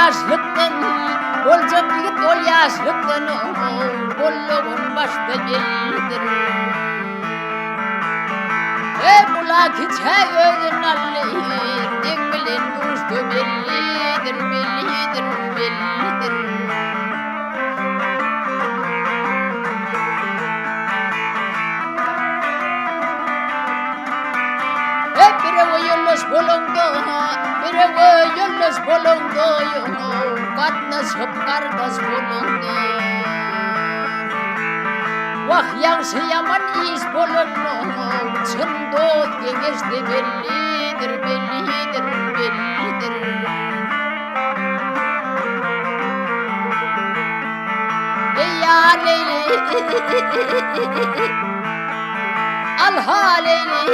yaşlıktan olacak yigit ol yaşlıktan bolluğun başta geldir. Bula kiçe gözün allir dengilin uçtu bellidir bellidir bellidir. Bire yollos bolongo, bire yollos bolongo, katlaşıp kardeş bolongo. Vah yansı yaman iş bolongo, çındı gençti bellidir, bellidir, bellidir. Ya Leyli, al halini.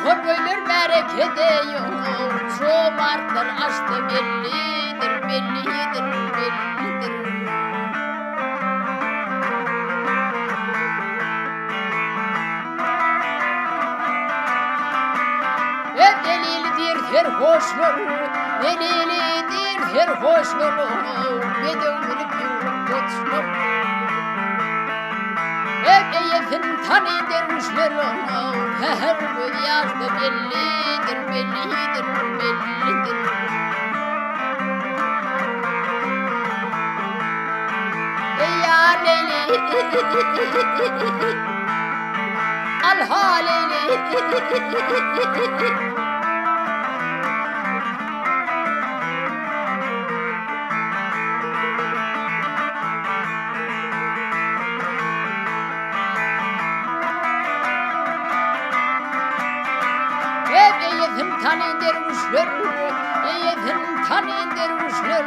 Hırgöyler berekede yok, çomartlar açtı bellidir, bellidir, bellidir. Delilidir terhoşları, delilidir terhoşları, bedevlilik yürüp tutuşları. Eyefin tanı dervişleri, her göz yaşta bellidir, bellidir, bellidir. Ya Leyli, al halini. Yetim tanı dervişler, yetim tanı dervişler.